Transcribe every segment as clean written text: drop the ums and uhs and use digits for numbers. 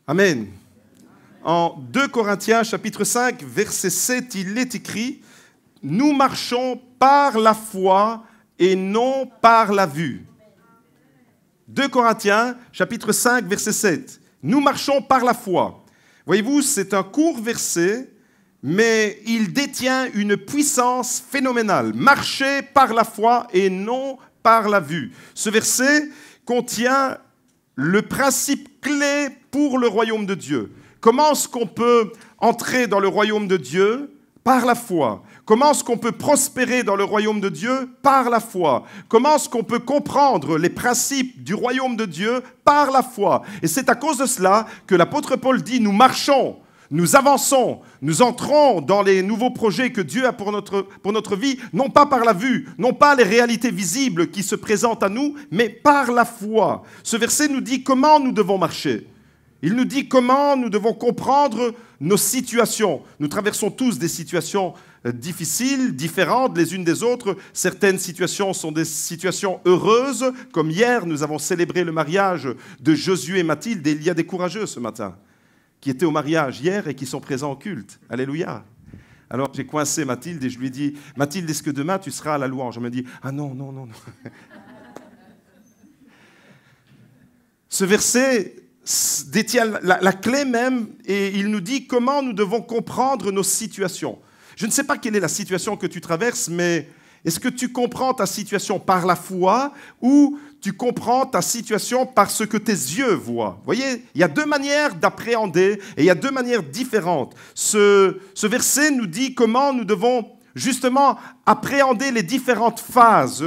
Amen. En 2 Corinthiens, chapitre 5, verset 7, il est écrit « Nous marchons par la foi et non par la vue ». 2 Corinthiens, chapitre 5, verset 7. « Nous marchons par la foi ». Voyez-vous, c'est un court verset, mais il détient une puissance phénoménale. Marcher par la foi et non par la vue. Ce verset contient le principe clé pour le royaume de Dieu. Comment est-ce qu'on peut entrer dans le royaume de Dieu? Par la foi. Comment est-ce qu'on peut prospérer dans le royaume de Dieu? Par la foi. Comment est-ce qu'on peut comprendre les principes du royaume de Dieu? Par la foi. Et c'est à cause de cela que l'apôtre Paul dit, nous marchons, nous avançons, nous entrons dans les nouveaux projets que Dieu a pour notre vie, non pas par la vue, non pas les réalités visibles qui se présentent à nous, mais par la foi. Ce verset nous dit comment nous devons marcher. Il nous dit comment nous devons comprendre nos situations. Nous traversons tous des situations difficiles, différentes les unes des autres. Certaines situations sont des situations heureuses, comme hier, nous avons célébré le mariage de Josué et Mathilde, et il y a des courageux ce matin qui étaient au mariage hier et qui sont présents au culte. Alléluia. Alors j'ai coincé Mathilde et je lui ai dit, Mathilde, est-ce que demain tu seras à la louange? Elle me dit, ah non, non, non, non. Ce verset détient la clé même et il nous dit comment nous devons comprendre nos situations. Je ne sais pas quelle est la situation que tu traverses, mais est-ce que tu comprends ta situation par la foi ou tu comprends ta situation par ce que tes yeux voient? Vous voyez, il y a deux manières d'appréhender et il y a deux manières différentes. Ce verset nous dit comment nous devons justement appréhender les différentes phases,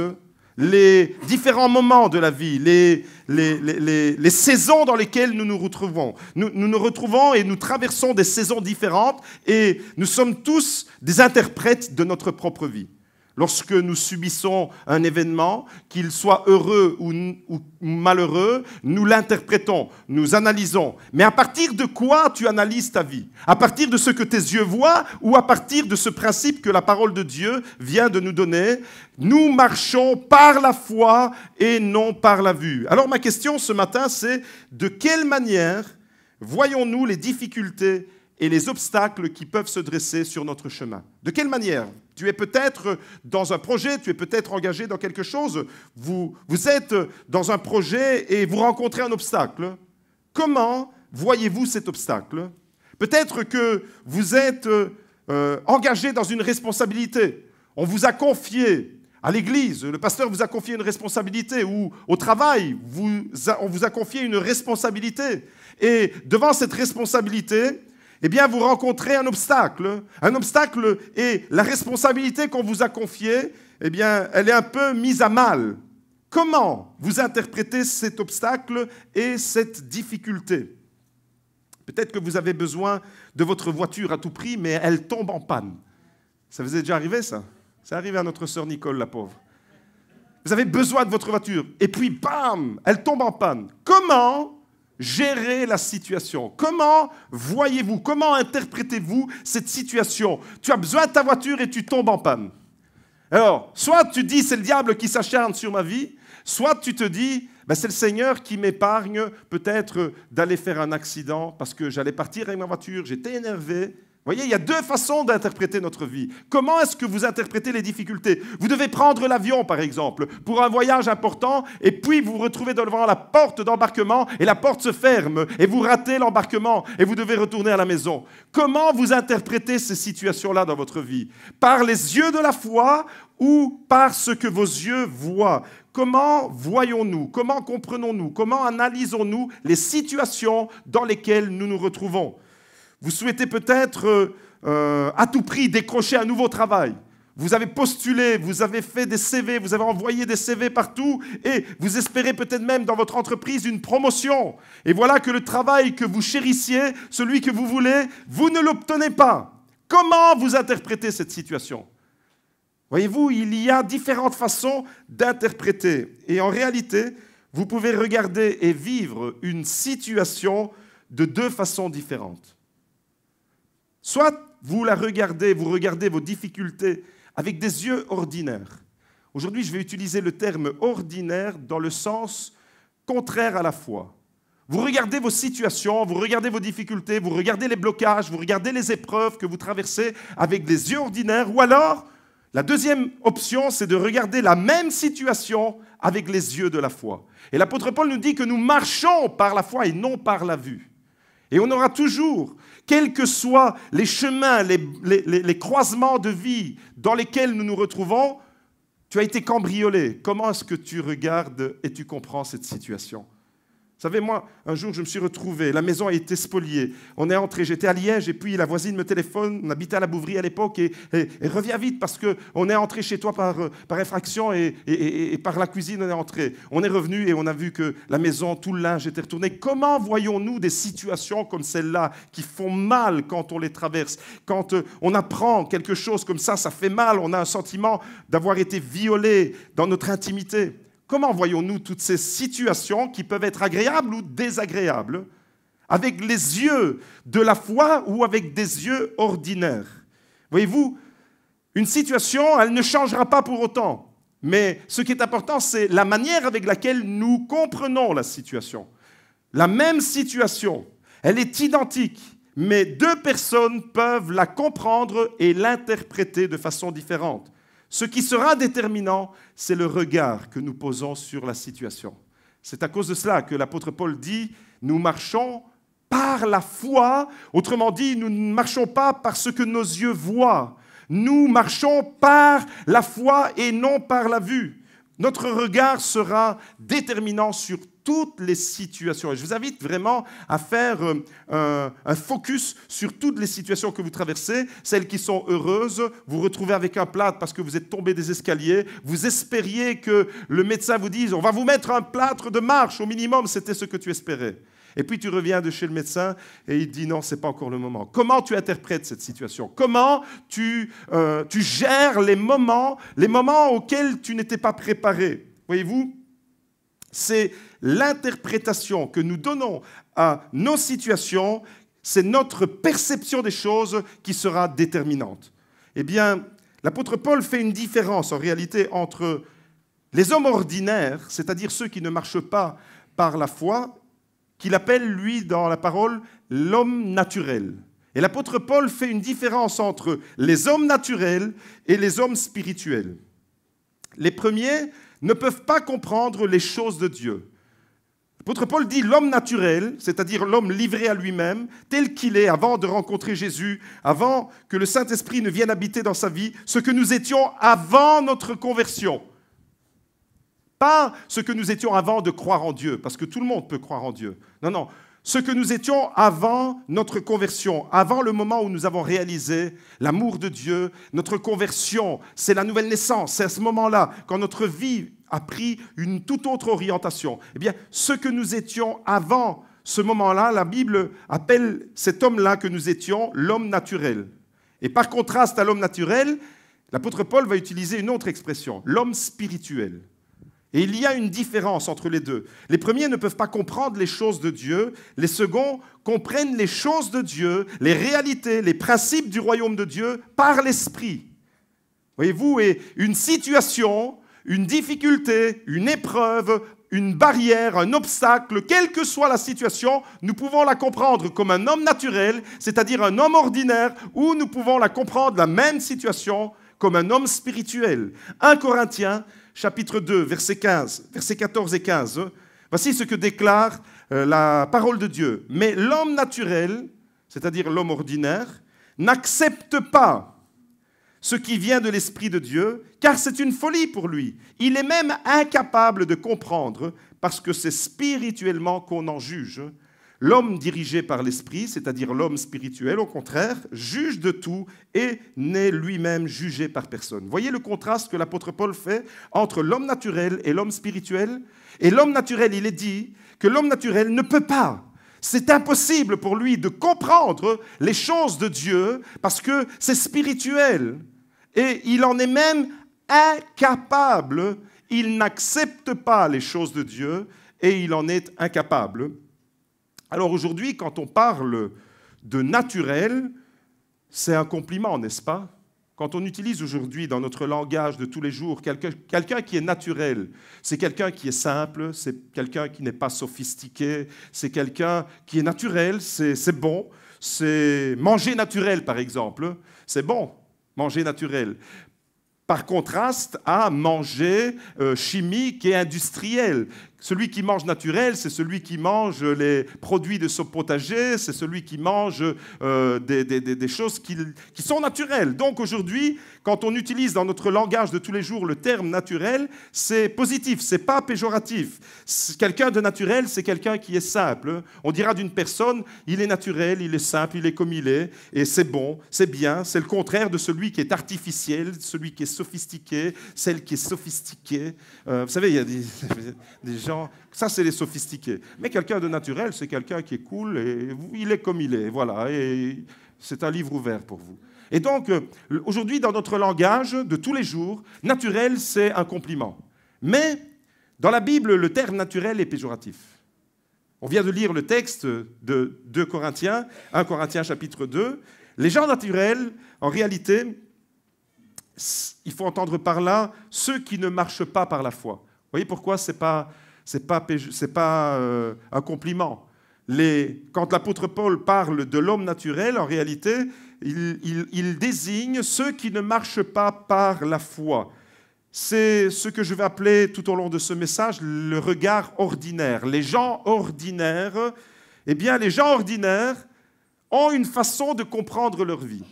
les différents moments de la vie, les saisons dans lesquelles nous nous retrouvons. Nous nous retrouvons et nous traversons des saisons différentes et nous sommes tous des interprètes de notre propre vie. Lorsque nous subissons un événement, qu'il soit heureux ou malheureux, nous l'interprétons, nous analysons. Mais à partir de quoi tu analyses ta vie? À partir de ce que tes yeux voient ou à partir de ce principe que la parole de Dieu vient de nous donner? Nous marchons par la foi et non par la vue. Alors ma question ce matin, c'est de quelle manière voyons-nous les difficultés et les obstacles qui peuvent se dresser sur notre chemin? De quelle manière? Tu es peut-être dans un projet, tu es peut-être engagé dans quelque chose, vous êtes dans un projet et vous rencontrez un obstacle. Comment voyez-vous cet obstacle? Peut-être que vous êtes engagé dans une responsabilité. On vous a confié à l'église, le pasteur vous a confié une responsabilité, ou au travail, on vous a confié une responsabilité. Et devant cette responsabilité, eh bien, vous rencontrez un obstacle. Un obstacle et la responsabilité qu'on vous a confiée, eh bien, elle est un peu mise à mal. Comment vous interprétez cet obstacle et cette difficulté? Peut-être que vous avez besoin de votre voiture à tout prix, mais elle tombe en panne. Ça vous est déjà arrivé, ça? C'est arrivé à notre sœur Nicole, la pauvre. Vous avez besoin de votre voiture, et puis, bam, elle tombe en panne. Comment gérer la situation? Comment voyez-vous, comment interprétez-vous cette situation? Tu as besoin de ta voiture et tu tombes en panne. Alors, soit tu dis c'est le diable qui s'acharne sur ma vie, soit tu te dis c'est le Seigneur qui m'épargne peut-être d'aller faire un accident parce que j'allais partir avec ma voiture, j'étais énervé. Vous voyez, il y a deux façons d'interpréter notre vie. Comment est-ce que vous interprétez les difficultés? Vous devez prendre l'avion, par exemple, pour un voyage important, et puis vous vous retrouvez devant la porte d'embarquement, et la porte se ferme, et vous ratez l'embarquement, et vous devez retourner à la maison. Comment vous interprétez ces situations-là dans votre vie? Par les yeux de la foi ou par ce que vos yeux voient? Comment voyons-nous? Comment comprenons-nous? Comment analysons-nous les situations dans lesquelles nous nous retrouvons? Vous souhaitez peut-être à tout prix décrocher un nouveau travail. Vous avez postulé, vous avez fait des CV, vous avez envoyé des CV partout et vous espérez peut-être même dans votre entreprise une promotion. Et voilà que le travail que vous chérissiez, celui que vous voulez, vous ne l'obtenez pas. Comment vous interprétez cette situation? Voyez-vous, il y a différentes façons d'interpréter. Et en réalité, vous pouvez regarder et vivre une situation de deux façons différentes. Soit vous regardez vos difficultés avec des yeux ordinaires. Aujourd'hui, je vais utiliser le terme ordinaire dans le sens contraire à la foi. Vous regardez vos situations, vous regardez vos difficultés, vous regardez les blocages, vous regardez les épreuves que vous traversez avec des yeux ordinaires. Ou alors, la deuxième option, c'est de regarder la même situation avec les yeux de la foi. Et l'apôtre Paul nous dit que nous marchons par la foi et non par la vue. Et on aura toujours, quels que soient les chemins, les croisements de vie dans lesquels nous nous retrouvons, tu as été cambriolé. Comment est-ce que tu regardes et tu comprends cette situation ? Vous savez, moi, un jour, je me suis retrouvé, la maison a été spoliée. On est entré, j'étais à Liège, et puis la voisine me téléphone, on habitait à la Bouvrie à l'époque, et reviens vite, parce qu'on est entré chez toi par effraction, et par la cuisine, on est entré. On est revenu, et on a vu que la maison, tout le linge était retourné. Comment voyons-nous des situations comme celle-là, qui font mal quand on les traverse? Quand on apprend quelque chose comme ça fait mal, on a un sentiment d'avoir été violé dans notre intimité. Comment voyons-nous toutes ces situations qui peuvent être agréables ou désagréables, avec les yeux de la foi ou avec des yeux ordinaires? Voyez-vous, une situation, elle ne changera pas pour autant. Mais ce qui est important, c'est la manière avec laquelle nous comprenons la situation. La même situation, elle est identique, mais deux personnes peuvent la comprendre et l'interpréter de façon différente. Ce qui sera déterminant, c'est le regard que nous posons sur la situation. C'est à cause de cela que l'apôtre Paul dit « Nous marchons par la foi ». Autrement dit, nous ne marchons pas par ce que nos yeux voient. Nous marchons par la foi et non par la vue. Notre regard sera déterminant sur toutes les situations. Et je vous invite vraiment à faire un focus sur toutes les situations que vous traversez, celles qui sont heureuses. Vous vous retrouvez avec un plâtre parce que vous êtes tombé des escaliers. Vous espériez que le médecin vous dise « On va vous mettre un plâtre de marche, au minimum, c'était ce que tu espérais. » Et puis tu reviens de chez le médecin et il dit « Non, ce n'est pas encore le moment. » Comment tu interprètes cette situation? Comment tu gères les moments auxquels tu n'étais pas préparé? Voyez-vous, c'est l'interprétation que nous donnons à nos situations, c'est notre perception des choses qui sera déterminante. Eh bien, l'apôtre Paul fait une différence en réalité entre les hommes ordinaires, c'est-à-dire ceux qui ne marchent pas par la foi, qu'il appelle, lui, dans la parole, l'homme naturel. Et l'apôtre Paul fait une différence entre les hommes naturels et les hommes spirituels. Les premiers ne peuvent pas comprendre les choses de Dieu. L'apôtre Paul dit l'homme naturel, c'est-à-dire l'homme livré à lui-même, tel qu'il est avant de rencontrer Jésus, avant que le Saint-Esprit ne vienne habiter dans sa vie, ce que nous étions avant notre conversion. Pas ce que nous étions avant de croire en Dieu, parce que tout le monde peut croire en Dieu. Non, non. Ce que nous étions avant notre conversion, avant le moment où nous avons réalisé l'amour de Dieu, notre conversion, c'est la nouvelle naissance. C'est à ce moment-là, quand notre vie a pris une toute autre orientation. Eh bien, ce que nous étions avant ce moment-là, la Bible appelle cet homme-là que nous étions l'homme naturel. Et par contraste à l'homme naturel, l'apôtre Paul va utiliser une autre expression, l'homme spirituel. Et il y a une différence entre les deux. Les premiers ne peuvent pas comprendre les choses de Dieu. Les seconds comprennent les choses de Dieu, les réalités, les principes du royaume de Dieu par l'esprit. Voyez-vous, et une situation, une difficulté, une épreuve, une barrière, un obstacle, quelle que soit la situation, nous pouvons la comprendre comme un homme naturel, c'est-à-dire un homme ordinaire, ou nous pouvons la comprendre, la même situation, comme un homme spirituel. 1 Corinthiens, chapitre 2, versets 14 et 15. Voici ce que déclare la parole de Dieu. « Mais l'homme naturel, c'est-à-dire l'homme ordinaire, n'accepte pas ce qui vient de l'Esprit de Dieu, car c'est une folie pour lui. Il est même incapable de comprendre, parce que c'est spirituellement qu'on en juge. L'homme dirigé par l'Esprit, c'est-à-dire l'homme spirituel, au contraire, juge de tout et n'est lui-même jugé par personne. » Voyez le contraste que l'apôtre Paul fait entre l'homme naturel et l'homme spirituel. Et l'homme naturel, il est dit que l'homme naturel ne peut pas. C'est impossible pour lui de comprendre les choses de Dieu parce que c'est spirituel. Et il en est même incapable. Il n'accepte pas les choses de Dieu et il en est incapable. Alors aujourd'hui, quand on parle de naturel, c'est un compliment, n'est-ce pas? quand on utilise aujourd'hui dans notre langage de tous les jours quelqu'un qui est naturel, c'est quelqu'un qui est simple, c'est quelqu'un qui n'est pas sophistiqué, c'est quelqu'un qui est naturel, c'est bon. C'est manger naturel, par exemple, c'est bon, manger naturel. Par contraste à manger chimique et industriel. Celui qui mange naturel, c'est celui qui mange les produits de son potager, c'est celui qui mange des choses qui sont naturelles. Donc aujourd'hui, quand on utilise dans notre langage de tous les jours le terme naturel, c'est positif, c'est pas péjoratif. Quelqu'un de naturel, c'est quelqu'un qui est simple. On dira d'une personne, il est naturel, il est simple, il est comme il est, et c'est bon, c'est bien. C'est le contraire de celui qui est artificiel, celui qui est sophistiqué, celle qui est sophistiquée. Vous savez, il y a des gens. Ça, c'est les sophistiqués. Mais quelqu'un de naturel, c'est quelqu'un qui est cool et il est comme il est. Voilà, et c'est un livre ouvert pour vous. Et donc, aujourd'hui, dans notre langage de tous les jours, naturel, c'est un compliment. Mais dans la Bible, le terme naturel est péjoratif. On vient de lire le texte de 2 Corinthiens, 1 Corinthiens chapitre 2. Les gens naturels, en réalité, il faut entendre par là ceux qui ne marchent pas par la foi. Vous voyez pourquoi c'est pas un compliment. Quand l'apôtre Paul parle de l'homme naturel, en réalité, il désigne ceux qui ne marchent pas par la foi. C'est ce que je vais appeler tout au long de ce message le regard ordinaire. Les gens ordinaires, les gens ordinaires ont une façon de comprendre leur vie,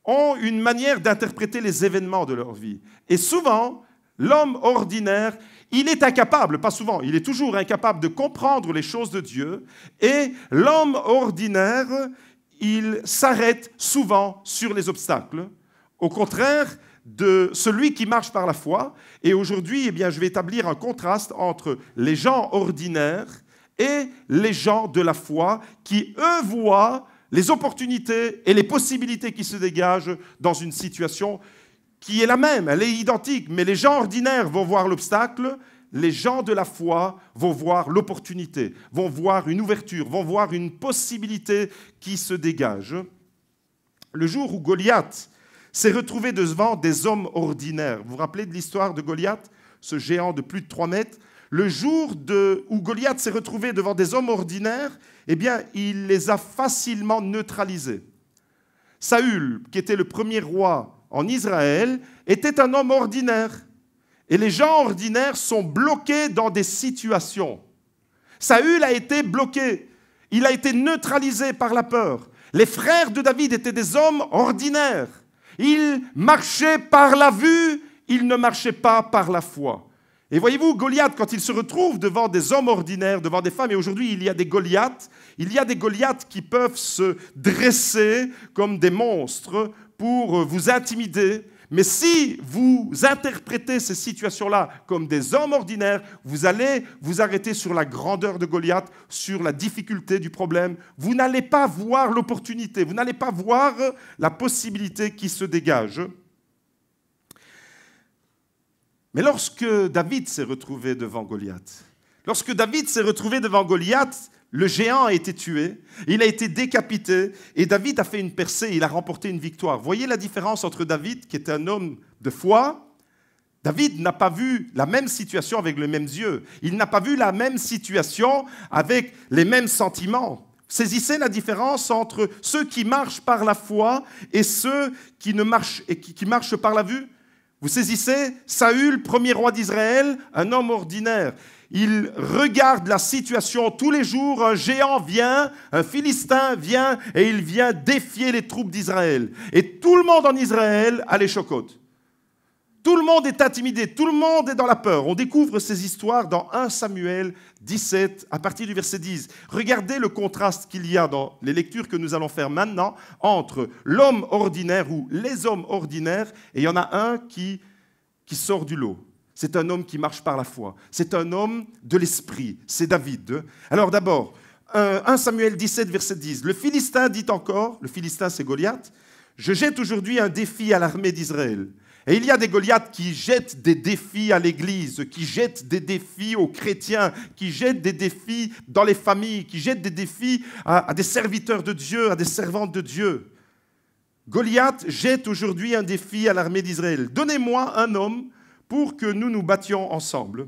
ont une manière d'interpréter les événements de leur vie. Et souvent, l'homme ordinaire, il est incapable, pas souvent, il est toujours incapable de comprendre les choses de Dieu. Et l'homme ordinaire, il s'arrête souvent sur les obstacles, au contraire de celui qui marche par la foi. Et aujourd'hui, je vais établir un contraste entre les gens ordinaires et les gens de la foi qui, eux, voient les opportunités et les possibilités qui se dégagent dans une situation qui est la même, elle est identique, mais les gens ordinaires vont voir l'obstacle, les gens de la foi vont voir l'opportunité, vont voir une ouverture, vont voir une possibilité qui se dégage. Le jour où Goliath s'est retrouvé devant des hommes ordinaires, vous vous rappelez de l'histoire de Goliath, ce géant de plus de 3 mètres? Le jour où Goliath s'est retrouvé devant des hommes ordinaires, il les a facilement neutralisés. Saül, qui était le premier roi en Israël, était un homme ordinaire. Et les gens ordinaires sont bloqués dans des situations. Saül a été bloqué. Il a été neutralisé par la peur. Les frères de David étaient des hommes ordinaires. Ils marchaient par la vue, ils ne marchaient pas par la foi. Et voyez-vous, Goliath, quand il se retrouve devant des hommes ordinaires, devant des femmes, et aujourd'hui il y a des Goliaths qui peuvent se dresser comme des monstres pour vous intimider. Mais si vous interprétez ces situations-là comme des hommes ordinaires, vous allez vous arrêter sur la grandeur de Goliath, sur la difficulté du problème. Vous n'allez pas voir l'opportunité, vous n'allez pas voir la possibilité qui se dégage. Mais lorsque David s'est retrouvé devant Goliath, le géant a été tué, il a été décapité, et David a fait une percée, il a remporté une victoire. Voyez la différence entre David, qui était un homme de foi. David n'a pas vu la même situation avec les mêmes yeux. Il n'a pas vu la même situation avec les mêmes sentiments. Saisissez la différence entre ceux qui marchent par la foi et ceux qui marchent par la vue. Vous saisissez Saül, premier roi d'Israël, un homme ordinaire. Il regarde la situation tous les jours. Un géant vient, un Philistin vient et il vient défier les troupes d'Israël. Et tout le monde en Israël a les chocottes. Tout le monde est intimidé, tout le monde est dans la peur. On découvre ces histoires dans 1 Samuel 17, à partir du verset 10. Regardez le contraste qu'il y a dans les lectures que nous allons faire maintenant entre l'homme ordinaire ou les hommes ordinaires, et il y en a un qui sort du lot. C'est un homme qui marche par la foi. C'est un homme de l'esprit. C'est David. Alors d'abord, 1 Samuel 17, verset 10. Le Philistin dit encore, le Philistin c'est Goliath, « Je jette aujourd'hui un défi à l'armée d'Israël. » Et il y a des Goliaths qui jettent des défis à l'Église, qui jettent des défis aux chrétiens, qui jettent des défis dans les familles, qui jettent des défis à des serviteurs de Dieu, à des servantes de Dieu. Goliath jette aujourd'hui un défi à l'armée d'Israël. Donnez-moi un homme pour que nous nous battions ensemble.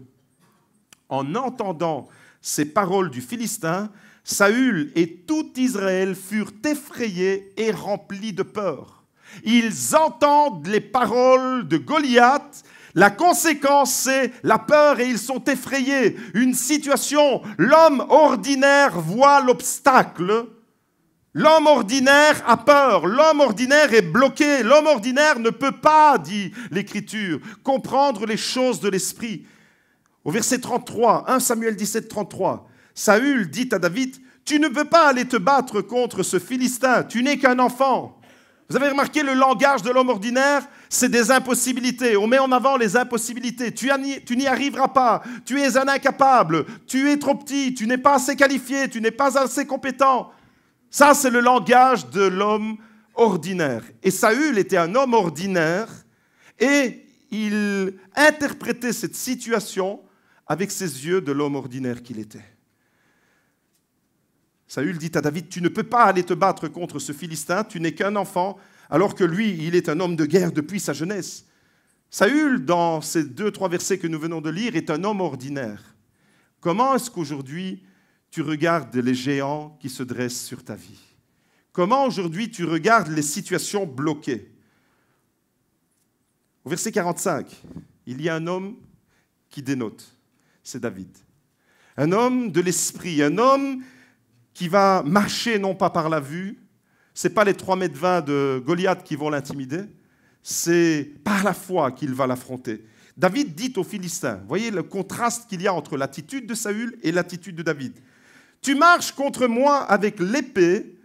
En entendant ces paroles du Philistin, Saül et tout Israël furent effrayés et remplis de peur. Ils entendent les paroles de Goliath. La conséquence, c'est la peur et ils sont effrayés. Une situation, l'homme ordinaire voit l'obstacle. L'homme ordinaire a peur, l'homme ordinaire est bloqué, l'homme ordinaire ne peut pas, dit l'Écriture, comprendre les choses de l'esprit. Au verset 33, 1 Samuel 17, 33, Saül dit à David, « Tu ne peux pas aller te battre contre ce Philistin, tu n'es qu'un enfant. » Vous avez remarqué le langage de l'homme ordinaire, c'est des impossibilités. On met en avant les impossibilités. Tu n'y arriveras pas, tu es un incapable, tu es trop petit, tu n'es pas assez qualifié, tu n'es pas assez compétent. Ça, c'est le langage de l'homme ordinaire. Et Saül était un homme ordinaire et il interprétait cette situation avec ses yeux de l'homme ordinaire qu'il était. Saül dit à David, « Tu ne peux pas aller te battre contre ce Philistin, tu n'es qu'un enfant, alors que lui, il est un homme de guerre depuis sa jeunesse. » Saül, dans ces 2-3 versets que nous venons de lire, est un homme ordinaire. Comment est-ce qu'aujourd'hui, tu regardes les géants qui se dressent sur ta vie? Comment aujourd'hui tu regardes les situations bloquées? Au verset 45, il y a un homme qui dénote, c'est David. Un homme de l'esprit, un homme qui va marcher non pas par la vue, ce n'est pas les 3,20 m de Goliath qui vont l'intimider, c'est par la foi qu'il va l'affronter. David dit aux Philistins, voyez le contraste qu'il y a entre l'attitude de Saül et l'attitude de David. « Tu marches contre moi avec l'épée,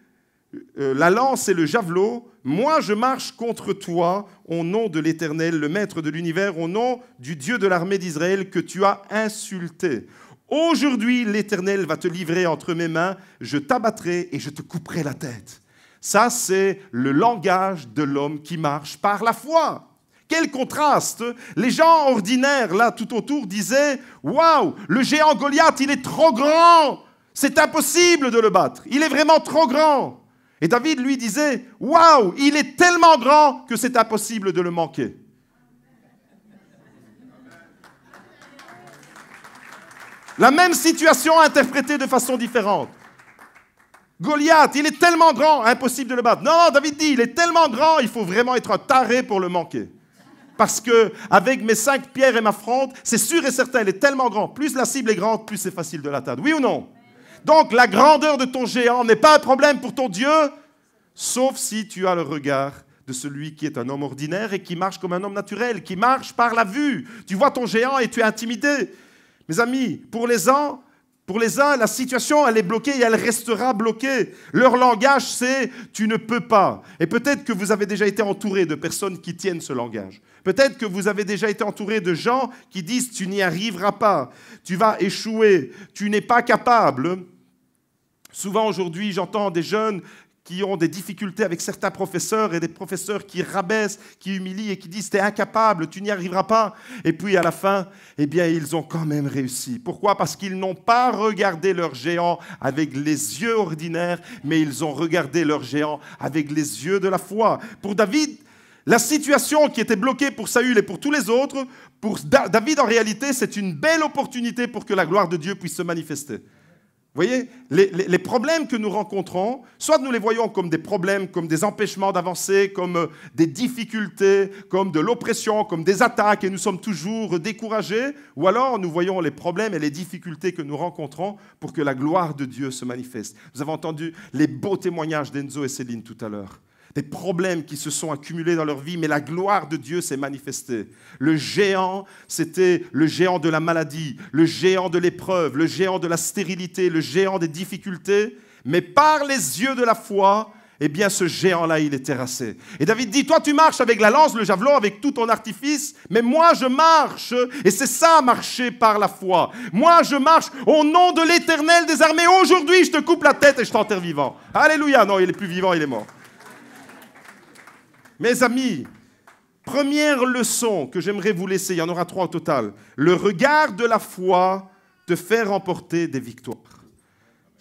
la lance et le javelot, moi je marche contre toi au nom de l'Éternel, le Maître de l'univers, au nom du Dieu de l'armée d'Israël que tu as insulté. Aujourd'hui, l'Éternel va te livrer entre mes mains, je t'abattrai et je te couperai la tête. » Ça, c'est le langage de l'homme qui marche par la foi. Quel contraste! Les gens ordinaires, là, tout autour, disaient « Waouh, le géant Goliath, il est trop grand! C'est impossible de le battre. Il est vraiment trop grand. » Et David, lui, disait « Waouh, il est tellement grand que c'est impossible de le manquer. » La même situation interprétée de façon différente. Goliath, il est tellement grand, impossible de le battre. Non, David dit, il est tellement grand, il faut vraiment être un taré pour le manquer. Parce qu'avec mes 5 pierres et ma fronde, c'est sûr et certain, il est tellement grand. Plus la cible est grande, plus c'est facile de l'atteindre. Oui ou non? Donc la grandeur de ton géant n'est pas un problème pour ton Dieu, sauf si tu as le regard de celui qui est un homme ordinaire et qui marche comme un homme naturel, qui marche par la vue. Tu vois ton géant et tu es intimidé. Mes amis, pour les uns, la situation, elle est bloquée et elle restera bloquée. Leur langage, c'est « tu ne peux pas ». Et peut-être que vous avez déjà été entouré de personnes qui tiennent ce langage. Peut-être que vous avez déjà été entouré de gens qui disent « tu n'y arriveras pas, tu vas échouer, tu n'es pas capable ». Souvent aujourd'hui, j'entends des jeunes qui ont des difficultés avec certains professeurs et des professeurs qui rabaissent, qui humilient et qui disent « t'es incapable, tu n'y arriveras pas ». Et puis à la fin, eh bien, ils ont quand même réussi. Pourquoi? Parce qu'ils n'ont pas regardé leur géant avec les yeux ordinaires, mais ils ont regardé leur géant avec les yeux de la foi. Pour David, la situation qui était bloquée pour Saül et pour tous les autres, pour David, en réalité, c'est une belle opportunité pour que la gloire de Dieu puisse se manifester. Vous voyez, les problèmes que nous rencontrons, soit nous les voyons comme des problèmes, comme des empêchements d'avancer, comme des difficultés, comme de l'oppression, comme des attaques, et nous sommes toujours découragés, ou alors nous voyons les problèmes et les difficultés que nous rencontrons pour que la gloire de Dieu se manifeste. Vous avez entendu les beaux témoignages d'Enzo et Céline tout à l'heure. Des problèmes qui se sont accumulés dans leur vie, mais la gloire de Dieu s'est manifestée. Le géant, c'était le géant de la maladie, le géant de l'épreuve, le géant de la stérilité, le géant des difficultés. Mais par les yeux de la foi, eh bien, ce géant-là, il est terrassé. Et David dit, toi, tu marches avec la lance, le javelot, avec tout ton artifice, mais moi, je marche. Et c'est ça, marcher par la foi. Moi, je marche au nom de l'Éternel des armées. Aujourd'hui, je te coupe la tête et je t'enterre vivant. Alléluia. Non, il est plus vivant, il est mort. Mes amis, première leçon que j'aimerais vous laisser, il y en aura 3 au total. Le regard de la foi te fait remporter des victoires.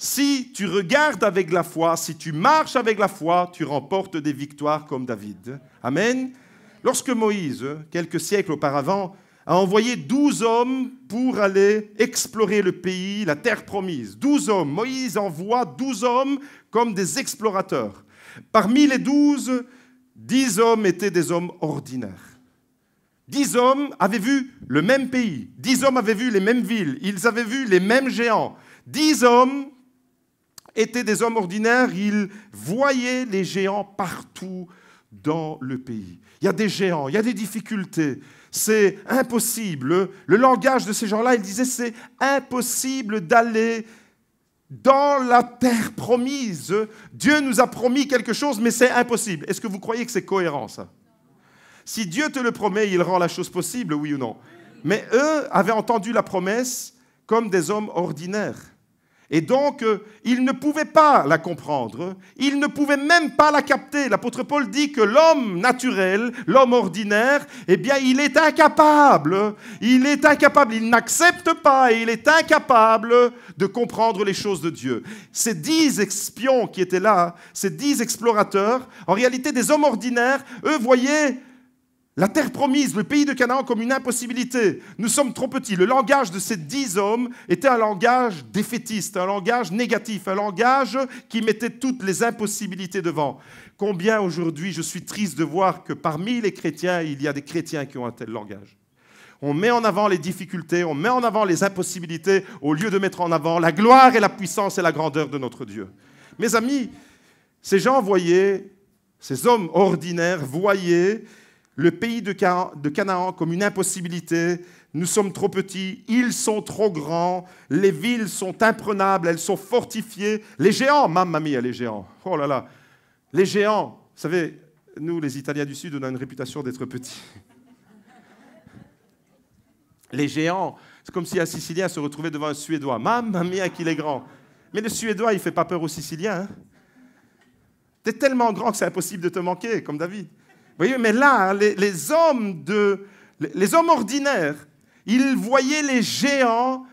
Si tu regardes avec la foi, si tu marches avec la foi, tu remportes des victoires comme David. Amen. Lorsque Moïse, quelques siècles auparavant, a envoyé 12 hommes pour aller explorer le pays, la terre promise. 12 hommes. Moïse envoie 12 hommes comme des explorateurs. Parmi les 12, 10 hommes étaient des hommes ordinaires. 10 hommes avaient vu le même pays. 10 hommes avaient vu les mêmes villes. Ils avaient vu les mêmes géants. 10 hommes étaient des hommes ordinaires. Ils voyaient les géants partout dans le pays. Il y a des géants, il y a des difficultés. C'est impossible. Le langage de ces gens-là, ils disaient, c'est impossible d'aller dans la terre promise. Dieu nous a promis quelque chose, mais c'est impossible. Est-ce que vous croyez que c'est cohérent, ça? Si Dieu te le promet, il rend la chose possible, oui ou non? Mais eux avaient entendu la promesse comme des hommes ordinaires. Et donc, ils ne pouvaient pas la comprendre, ils ne pouvaient même pas la capter. L'apôtre Paul dit que l'homme naturel, l'homme ordinaire, eh bien, il est incapable, il n'accepte pas et il est incapable de comprendre les choses de Dieu. Ces 10 espions qui étaient là, ces 10 explorateurs, en réalité des hommes ordinaires, eux voyaient la terre promise, le pays de Canaan comme une impossibilité. Nous sommes trop petits. Le langage de ces 10 hommes était un langage défaitiste, un langage négatif, un langage qui mettait toutes les impossibilités devant. Combien aujourd'hui je suis triste de voir que parmi les chrétiens, il y a des chrétiens qui ont un tel langage. On met en avant les difficultés, on met en avant les impossibilités au lieu de mettre en avant la gloire et la puissance et la grandeur de notre Dieu. Mes amis, ces gens voyaient, ces hommes ordinaires voyaient le pays de Canaan comme une impossibilité. Nous sommes trop petits, ils sont trop grands, les villes sont imprenables, elles sont fortifiées. Les géants, mamma mia, les géants, oh là là, les géants, vous savez, nous les Italiens du Sud, on a une réputation d'être petits. Les géants, c'est comme si un Sicilien se retrouvait devant un Suédois. Mamma mia qu'il est grand. Mais le Suédois, il ne fait pas peur aux Siciliens. Hein. Tu es tellement grand que c'est impossible de te manquer, comme David. Vous voyez, mais là, les hommes ordinaires, ils voyaient les géants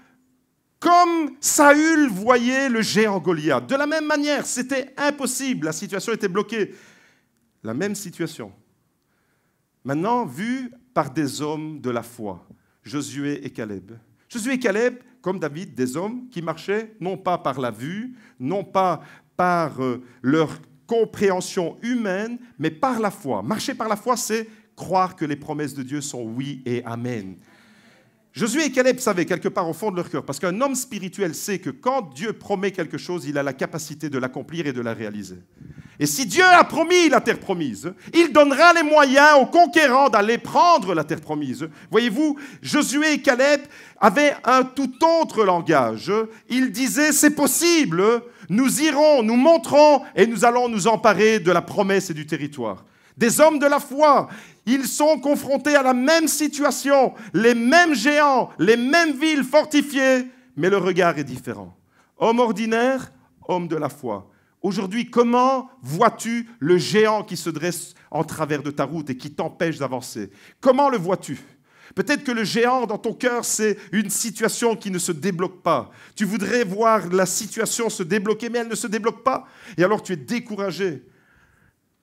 comme Saül voyait le géant Goliath. De la même manière, c'était impossible, la situation était bloquée. La même situation. Maintenant, vue par des hommes de la foi, Josué et Caleb. Josué et Caleb, comme David, des hommes qui marchaient non pas par la vue, non pas par leur compréhension humaine, mais par la foi. Marcher par la foi, c'est croire que les promesses de Dieu sont oui et amen. Josué et Caleb savaient quelque part au fond de leur cœur, parce qu'un homme spirituel sait que quand Dieu promet quelque chose, il a la capacité de l'accomplir et de la réaliser. Et si Dieu a promis la terre promise, il donnera les moyens aux conquérants d'aller prendre la terre promise. Voyez-vous, Josué et Caleb avaient un tout autre langage. Ils disaient, c'est possible, nous irons, nous monterons et nous allons nous emparer de la promesse et du territoire. Des hommes de la foi, ils sont confrontés à la même situation, les mêmes géants, les mêmes villes fortifiées, mais le regard est différent. Homme ordinaire, homme de la foi. Aujourd'hui, comment vois-tu le géant qui se dresse en travers de ta route et qui t'empêche d'avancer? Comment le vois-tu? Peut-être que le géant dans ton cœur, c'est une situation qui ne se débloque pas. Tu voudrais voir la situation se débloquer, mais elle ne se débloque pas. Et alors tu es découragé.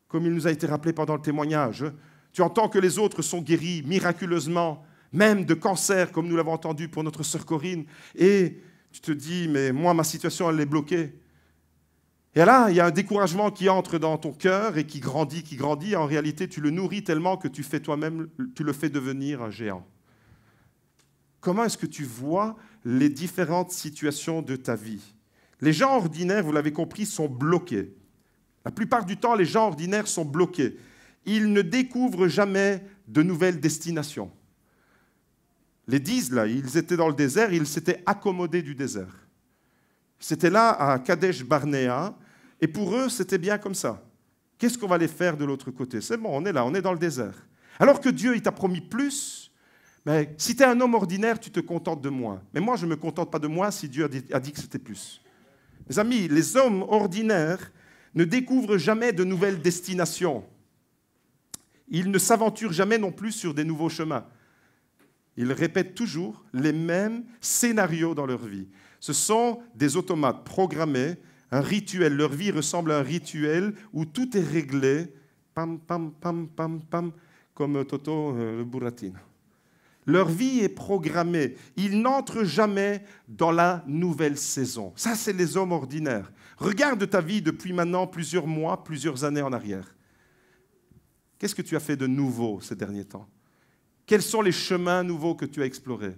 Comme il nous a été rappelé pendant le témoignage, tu entends que les autres sont guéris miraculeusement, même de cancer, comme nous l'avons entendu pour notre sœur Corinne. Et tu te dis, mais moi, ma situation, elle est bloquée. Et là, il y a un découragement qui entre dans ton cœur et qui grandit. En réalité, tu le nourris tellement que tu fais toi-même, tu le fais devenir un géant. Comment est-ce que tu vois les différentes situations de ta vie? Les gens ordinaires, vous l'avez compris, sont bloqués. La plupart du temps, les gens ordinaires sont bloqués. Ils ne découvrent jamais de nouvelles destinations. Les 10, là, ils étaient dans le désert, ils s'étaient accommodés du désert. C'était là, à Kadesh Barnéa, et pour eux, c'était bien comme ça. Qu'est-ce qu'on va aller faire de l'autre côté? C'est bon, on est là, on est dans le désert. Alors que Dieu, il t'a promis plus, mais si tu es un homme ordinaire, tu te contentes de moins. Mais moi, je ne me contente pas de moins si Dieu a dit que c'était plus. Mes amis, les hommes ordinaires ne découvrent jamais de nouvelles destinations. Ils ne s'aventurent jamais non plus sur des nouveaux chemins. Ils répètent toujours les mêmes scénarios dans leur vie. Ce sont des automates programmés, un rituel. Leur vie ressemble à un rituel où tout est réglé, pam, pam, pam, pam, pam, comme Toto le Buratino. Leur vie est programmée. Ils n'entrent jamais dans la nouvelle saison. Ça, c'est les hommes ordinaires. Regarde ta vie depuis maintenant plusieurs mois, plusieurs années en arrière. Qu'est-ce que tu as fait de nouveau ces derniers temps? Quels sont les chemins nouveaux que tu as explorés?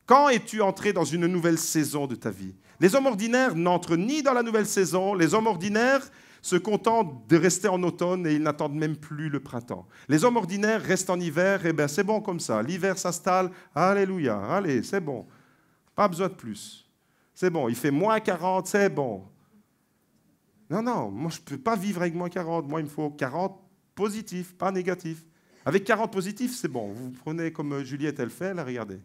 Quand es-tu entré dans une nouvelle saison de ta vie? Les hommes ordinaires n'entrent ni dans la nouvelle saison. Les hommes ordinaires se contentent de rester en automne et ils n'attendent même plus le printemps. Les hommes ordinaires restent en hiver, et bien c'est bon comme ça. L'hiver s'installe, alléluia, allez, c'est bon. Pas besoin de plus. C'est bon, il fait moins 40, c'est bon. Non, moi je ne peux pas vivre avec moins 40. Moi il me faut 40 positifs, pas négatifs. Avec 40 positifs, c'est bon. Vous prenez comme Juliette elle fait, là, regardez.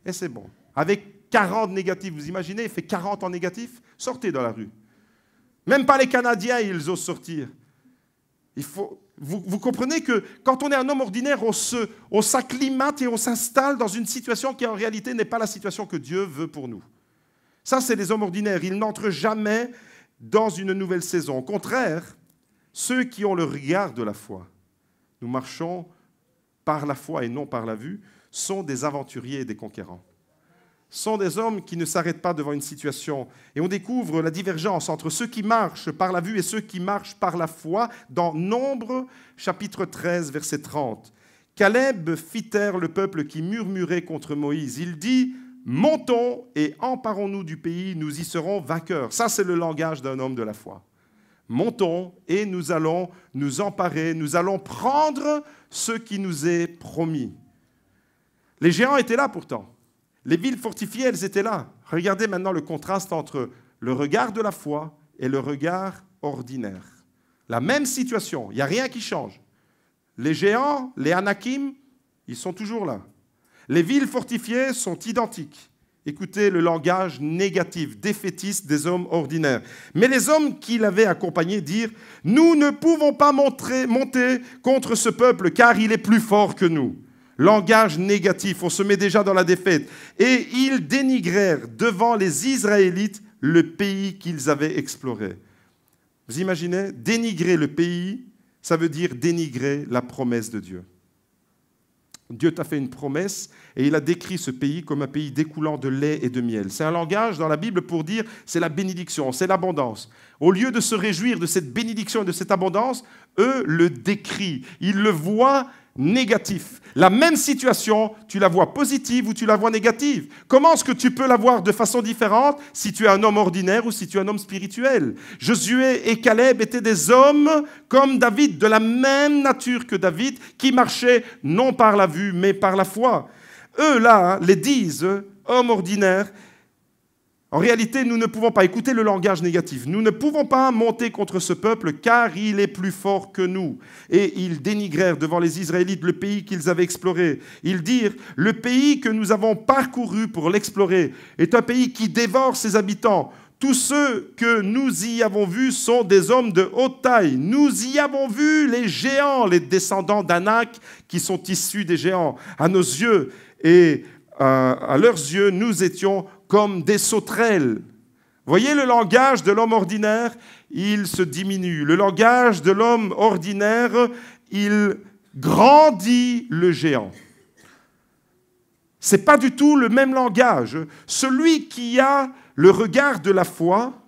Et c'est bon. Avec 40 négatifs, vous imaginez, il fait 40 en négatif, sortez dans la rue. Même pas les Canadiens, ils osent sortir. Vous comprenez que quand on est un homme ordinaire, on s'acclimate et on s'installe dans une situation qui en réalité n'est pas la situation que Dieu veut pour nous. Ça, c'est les hommes ordinaires. Ils n'entrent jamais dans une nouvelle saison. Au contraire, ceux qui ont le regard de la foi, nous marchons par la foi et non par la vue, sont des aventuriers et des conquérants. Sont des hommes qui ne s'arrêtent pas devant une situation. Et on découvre la divergence entre ceux qui marchent par la vue et ceux qui marchent par la foi dans Nombre, chapitre 13, verset 30. Caleb fit taire le peuple qui murmurait contre Moïse. Il dit « Montons et emparons-nous du pays, nous y serons vainqueurs. » Ça, c'est le langage d'un homme de la foi. Montons et nous allons nous emparer, nous allons prendre ce qui nous est promis. Les géants étaient là pourtant. Les villes fortifiées, elles étaient là. Regardez maintenant le contraste entre le regard de la foi et le regard ordinaire. La même situation, il n'y a rien qui change. Les géants, les Anakim, ils sont toujours là. Les villes fortifiées sont identiques. Écoutez le langage négatif, défaitiste des hommes ordinaires. Mais les hommes qui l'avaient accompagné dirent « Nous ne pouvons pas monter contre ce peuple, car il est plus fort que nous. » Langage négatif, on se met déjà dans la défaite. Et ils dénigrèrent devant les Israélites le pays qu'ils avaient exploré. Vous imaginez, dénigrer le pays, ça veut dire dénigrer la promesse de Dieu. Dieu t'a fait une promesse et il a décrit ce pays comme un pays découlant de lait et de miel. C'est un langage dans la Bible pour dire c'est la bénédiction, c'est l'abondance. Au lieu de se réjouir de cette bénédiction et de cette abondance, eux le décrient. Ils le voient négatif. La même situation, tu la vois positive ou tu la vois négative. Comment est-ce que tu peux la voir de façon différente si tu es un homme ordinaire ou si tu es un homme spirituel? Josué et Caleb étaient des hommes comme David, de la même nature que David, qui marchaient non par la vue mais par la foi. Eux là, les disent, hommes ordinaires. En réalité, nous ne pouvons pas, écouter le langage négatif, nous ne pouvons pas monter contre ce peuple car il est plus fort que nous. Et ils dénigrèrent devant les Israélites le pays qu'ils avaient exploré. Ils dirent, le pays que nous avons parcouru pour l'explorer est un pays qui dévore ses habitants. Tous ceux que nous y avons vus sont des hommes de haute taille. Nous y avons vu les géants, les descendants d'Anak qui sont issus des géants. À nos yeux et à leurs yeux, nous étions comme des sauterelles. Voyez le langage de l'homme ordinaire, il se diminue. Le langage de l'homme ordinaire, il grandit le géant. Ce n'est pas du tout le même langage. Celui qui a le regard de la foi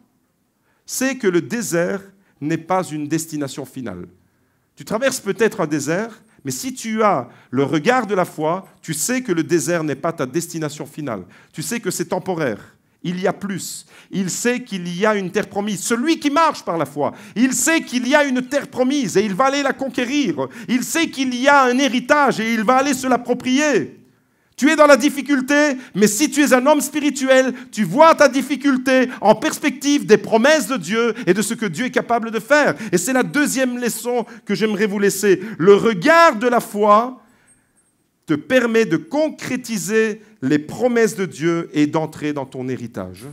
sait que le désert n'est pas une destination finale. Tu traverses peut-être un désert, mais si tu as le regard de la foi, tu sais que le désert n'est pas ta destination finale. Tu sais que c'est temporaire. Il y a plus. Il sait qu'il y a une terre promise. Celui qui marche par la foi, il sait qu'il y a une terre promise et il va aller la conquérir. Il sait qu'il y a un héritage et il va aller se l'approprier. Tu es dans la difficulté, mais si tu es un homme spirituel, tu vois ta difficulté en perspective des promesses de Dieu et de ce que Dieu est capable de faire. Et c'est la deuxième leçon que j'aimerais vous laisser. Le regard de la foi te permet de concrétiser les promesses de Dieu et d'entrer dans ton héritage.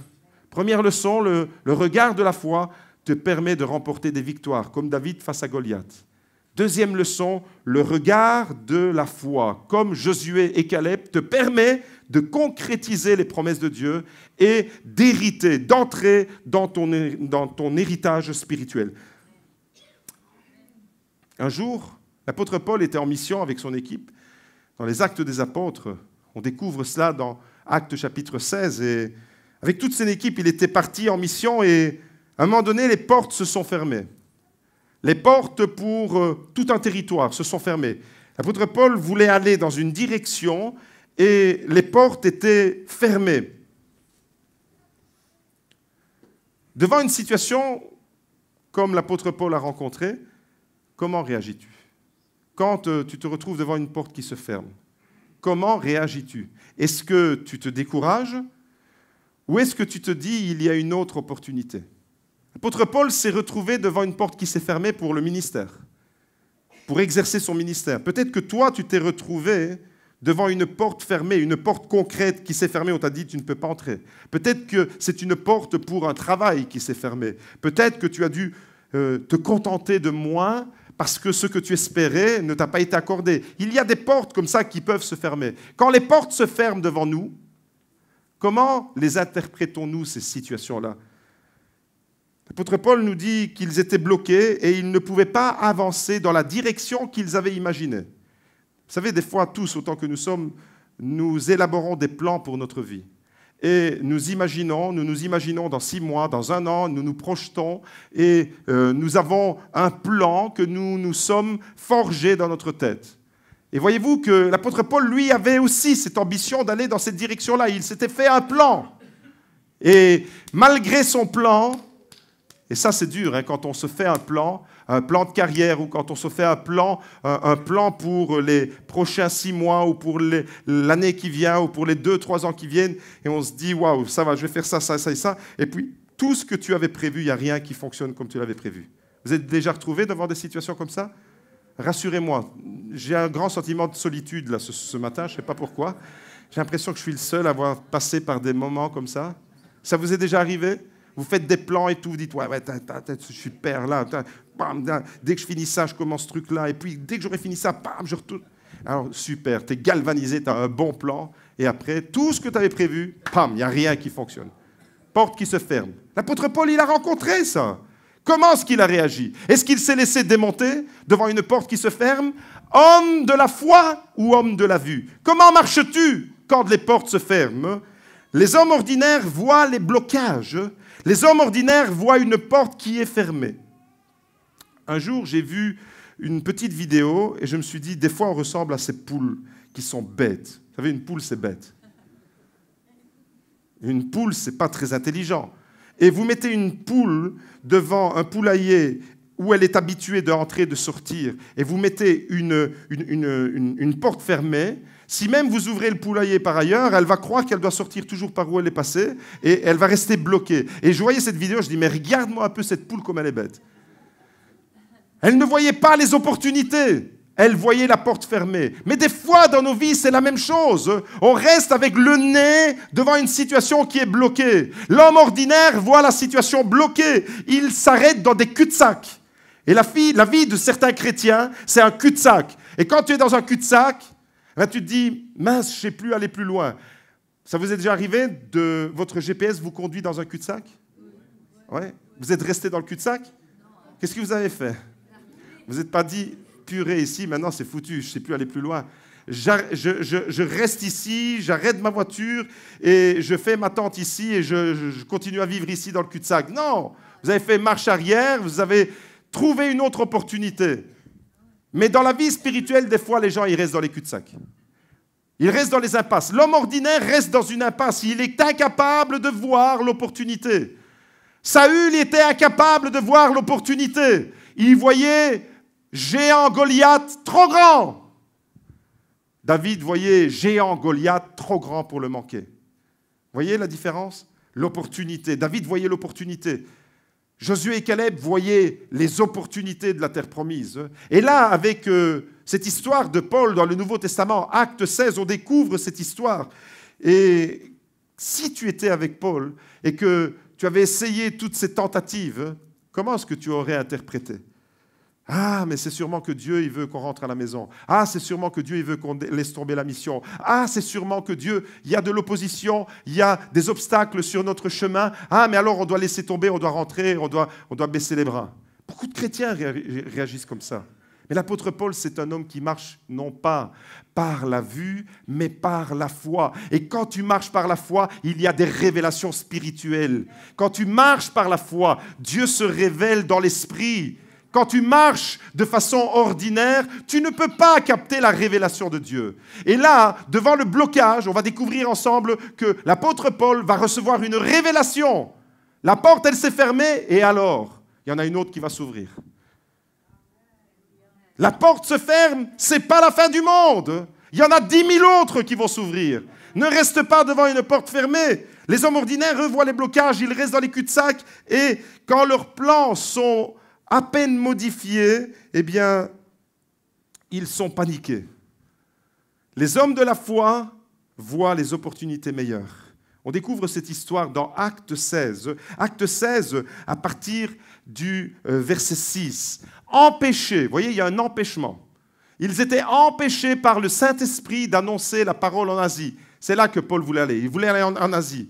Première leçon, le regard de la foi te permet de remporter des victoires, comme David face à Goliath. Deuxième leçon, le regard de la foi, comme Josué et Caleb, te permet de concrétiser les promesses de Dieu et d'hériter, d'entrer dans ton héritage spirituel. Un jour, l'apôtre Paul était en mission avec son équipe dans les Actes des Apôtres. On découvre cela dans Actes chapitre 16. Et avec toute son équipe, il était parti en mission et à un moment donné, les portes se sont fermées. Les portes pour tout un territoire se sont fermées. L'apôtre Paul voulait aller dans une direction et les portes étaient fermées. Devant une situation comme l'apôtre Paul a rencontrée, comment réagis-tu? Quand tu te retrouves devant une porte qui se ferme, comment réagis-tu? Est-ce que tu te décourages ou est-ce que tu te dis il y a une autre opportunité? L'apôtre Paul s'est retrouvé devant une porte qui s'est fermée pour le ministère, pour exercer son ministère. Peut-être que toi, tu t'es retrouvé devant une porte fermée, une porte concrète qui s'est fermée, on t'a dit tu ne peux pas entrer. Peut-être que c'est une porte pour un travail qui s'est fermée. Peut-être que tu as dû te contenter de moins parce que ce que tu espérais ne t'a pas été accordé. Il y a des portes comme ça qui peuvent se fermer. Quand les portes se ferment devant nous, comment les interprétons-nous, ces situations-là? L'apôtre Paul nous dit qu'ils étaient bloqués et ils ne pouvaient pas avancer dans la direction qu'ils avaient imaginée. Vous savez, des fois, tous, autant que nous sommes, nous élaborons des plans pour notre vie. Et nous nous imaginons dans 6 mois, dans 1 an, nous nous projetons et nous avons un plan que nous nous sommes forgés dans notre tête. Et voyez-vous que l'apôtre Paul, lui, avait aussi cette ambition d'aller dans cette direction-là. Il s'était fait un plan. Et malgré son plan, et ça c'est dur, hein, quand on se fait un plan de carrière ou quand on se fait un plan pour les prochains 6 mois ou pour l'année qui vient ou pour les 2-3 ans qui viennent, et on se dit, waouh, ça va, je vais faire ça, ça, ça et ça. Et puis, tout ce que tu avais prévu, il n'y a rien qui fonctionne comme tu l'avais prévu. Vous êtes déjà retrouvé devant des situations comme ça? Rassurez-moi, j'ai un grand sentiment de solitude là, ce matin, je ne sais pas pourquoi. J'ai l'impression que je suis le seul à avoir passé par des moments comme ça. Ça vous est déjà arrivé? Vous faites des plans et tout, vous dites, ouais, je suis père là, bam, dès que je finis ça, je commence ce truc-là, et puis dès que j'aurai fini ça, bam, je retourne. Alors, super, tu es galvanisé, tu as un bon plan, et après, tout ce que tu avais prévu, bam, il n'y a rien qui fonctionne. Porte qui se ferme. L'apôtre Paul, il a rencontré ça. Comment est-ce qu'il a réagi? Est-ce qu'il s'est laissé démonter devant une porte qui se ferme? Homme de la foi ou homme de la vue? Comment marches-tu quand les portes se ferment? Les hommes ordinaires voient les blocages. Les hommes ordinaires voient une porte qui est fermée. Un jour, j'ai vu une petite vidéo et je me suis dit, des fois, on ressemble à ces poules qui sont bêtes. Vous savez, une poule, c'est bête. Une poule, ce n'est pas très intelligent. Et vous mettez une poule devant un poulailler où elle est habituée d'entrer et de sortir, et vous mettez une porte fermée, si même vous ouvrez le poulailler par ailleurs, elle va croire qu'elle doit sortir toujours par où elle est passée, et elle va rester bloquée. Et je voyais cette vidéo, je dis, mais regarde-moi un peu cette poule comme elle est bête. Elle ne voyait pas les opportunités. Elle voyait la porte fermée. Mais des fois, dans nos vies, c'est la même chose. On reste avec le nez devant une situation qui est bloquée. L'homme ordinaire voit la situation bloquée. Il s'arrête dans des cul-de-sac. Et la vie de certains chrétiens, c'est un cul-de-sac. Et quand tu es dans un cul-de-sac, tu te dis, mince, je ne sais plus aller plus loin. Ça vous est déjà arrivé de votre GPS vous conduit dans un cul-de-sac? Ouais. Vous êtes resté dans le cul-de-sac? Qu'est-ce que vous avez fait? Vous n'êtes pas dit, purée ici, maintenant c'est foutu, je ne sais plus aller plus loin. Je reste ici, j'arrête ma voiture et je fais ma tente ici et je continue à vivre ici dans le cul-de-sac. Non, vous avez fait marche arrière, vous avez trouvé une autre opportunité. Mais dans la vie spirituelle, des fois, les gens, ils restent dans les cul-de-sac. Ils restent dans les impasses. L'homme ordinaire reste dans une impasse. Il est incapable de voir l'opportunité. Saül était incapable de voir l'opportunité. Il voyait géant Goliath trop grand. David voyait géant Goliath trop grand pour le manquer. Vous voyez la différence? L'opportunité. David voyait l'opportunité. Josué et Caleb voyaient les opportunités de la terre promise. Et là, avec cette histoire de Paul dans le Nouveau Testament, Acte 16, on découvre cette histoire. Et si tu étais avec Paul et que tu avais essayé toutes ces tentatives, comment est-ce que tu aurais interprété? Ah, mais c'est sûrement que Dieu, il veut qu'on rentre à la maison. Ah, c'est sûrement que Dieu, il veut qu'on laisse tomber la mission. Ah, c'est sûrement que Dieu, il y a de l'opposition, il y a des obstacles sur notre chemin. Ah, mais alors on doit laisser tomber, on doit rentrer, on doit baisser les bras. Beaucoup de chrétiens réagissent comme ça. Mais l'apôtre Paul, c'est un homme qui marche non pas par la vue, mais par la foi. Et quand tu marches par la foi, il y a des révélations spirituelles. Quand tu marches par la foi, Dieu se révèle dans l'esprit. Quand tu marches de façon ordinaire, tu ne peux pas capter la révélation de Dieu. Et là, devant le blocage, on va découvrir ensemble que l'apôtre Paul va recevoir une révélation. La porte, elle s'est fermée, et alors, il y en a une autre qui va s'ouvrir. La porte se ferme, ce n'est pas la fin du monde. Il y en a 10 000 autres qui vont s'ouvrir. Ne reste pas devant une porte fermée. Les hommes ordinaires, eux, voient les blocages, ils restent dans les cul-de-sac, et quand leurs plans sont à peine modifiés, eh bien, ils sont paniqués. Les hommes de la foi voient les opportunités meilleures. On découvre cette histoire dans Acte 16. Acte 16, à partir du verset 6. Empêchés, vous voyez, il y a un empêchement. Ils étaient empêchés par le Saint-Esprit d'annoncer la parole en Asie. C'est là que Paul voulait aller. Il voulait aller en Asie.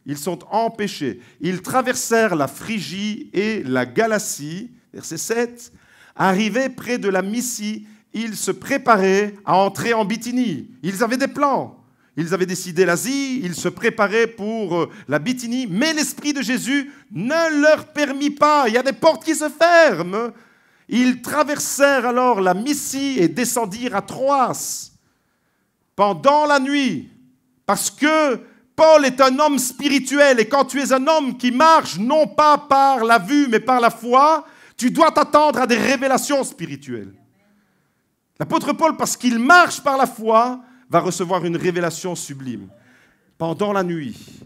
Ils sont empêchés. Ils traversèrent la Phrygie et la Galatie, verset 7. Arrivés près de la Mysie, ils se préparaient à entrer en Bithynie. Ils avaient des plans. Ils avaient décidé l'Asie, ils se préparaient pour la Bithynie, mais l'Esprit de Jésus ne leur permit pas. Il y a des portes qui se ferment. Ils traversèrent alors la Mysie et descendirent à Troas pendant la nuit, parce que Paul est un homme spirituel, et quand tu es un homme qui marche non pas par la vue, mais par la foi, tu dois t'attendre à des révélations spirituelles. L'apôtre Paul, parce qu'il marche par la foi, va recevoir une révélation sublime. Pendant la nuit,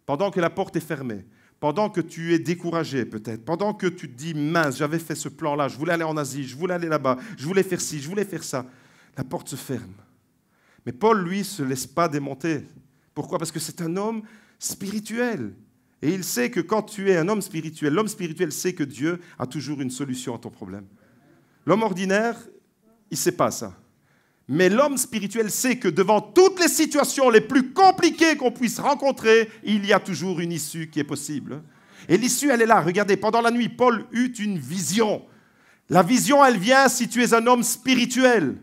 pendant que la porte est fermée, pendant que tu es découragé peut-être, pendant que tu te dis, mince, j'avais fait ce plan-là, je voulais aller en Asie, je voulais aller là-bas, je voulais faire ci, je voulais faire ça, la porte se ferme. Mais Paul, lui, ne se laisse pas démonter. Pourquoi? Parce que c'est un homme spirituel. Et il sait que quand tu es un homme spirituel, l'homme spirituel sait que Dieu a toujours une solution à ton problème. L'homme ordinaire, il ne sait pas ça. Mais l'homme spirituel sait que devant toutes les situations les plus compliquées qu'on puisse rencontrer, il y a toujours une issue qui est possible. Et l'issue, elle est là. Regardez, pendant la nuit, Paul eut une vision. La vision, elle vient si tu es un homme spirituel.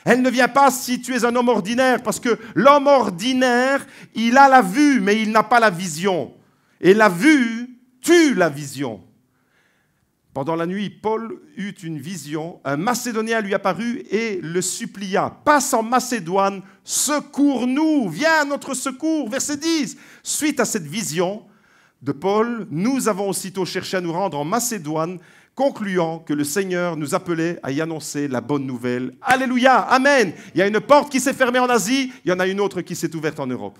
Elle ne vient pas si tu es un homme ordinaire, parce que l'homme ordinaire, il a la vue, mais il n'a pas la vision. Et la vue tue la vision. Pendant la nuit, Paul eut une vision, un Macédonien lui apparut et le supplia. « Passe en Macédoine, secours-nous, viens à notre secours. » Verset 10. Suite à cette vision de Paul, nous avons aussitôt cherché à nous rendre en Macédoine, concluant que le Seigneur nous appelait à y annoncer la bonne nouvelle. Alléluia, amen. Il y a une porte qui s'est fermée en Asie, il y en a une autre qui s'est ouverte en Europe.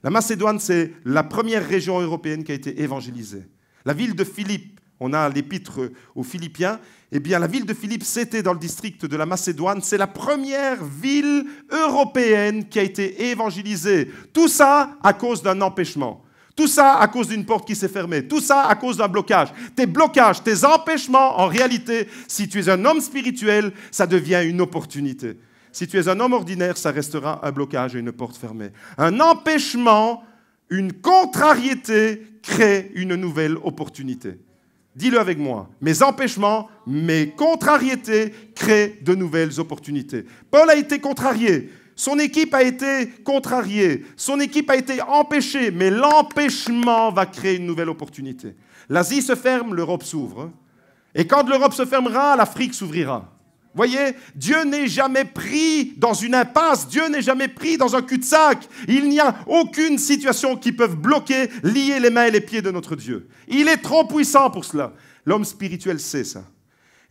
La Macédoine, c'est la première région européenne qui a été évangélisée. La ville de Philippe, on a l'épître aux Philippiens, eh bien la ville de Philippe, c'était dans le district de la Macédoine, c'est la première ville européenne qui a été évangélisée. Tout ça à cause d'un empêchement. Tout ça à cause d'une porte qui s'est fermée. Tout ça à cause d'un blocage. Tes blocages, tes empêchements, en réalité, si tu es un homme spirituel, ça devient une opportunité. Si tu es un homme ordinaire, ça restera un blocage et une porte fermée. Un empêchement, une contrariété crée une nouvelle opportunité. Dis-le avec moi. Mes empêchements, mes contrariétés créent de nouvelles opportunités. Paul a été contrarié. Son équipe a été contrariée. Son équipe a été empêchée. Mais l'empêchement va créer une nouvelle opportunité. L'Asie se ferme, l'Europe s'ouvre. Et quand l'Europe se fermera, l'Afrique s'ouvrira. Voyez, Dieu n'est jamais pris dans une impasse. Dieu n'est jamais pris dans un cul-de-sac. Il n'y a aucune situation qui peut bloquer, lier les mains et les pieds de notre Dieu. Il est trop puissant pour cela. L'homme spirituel sait ça.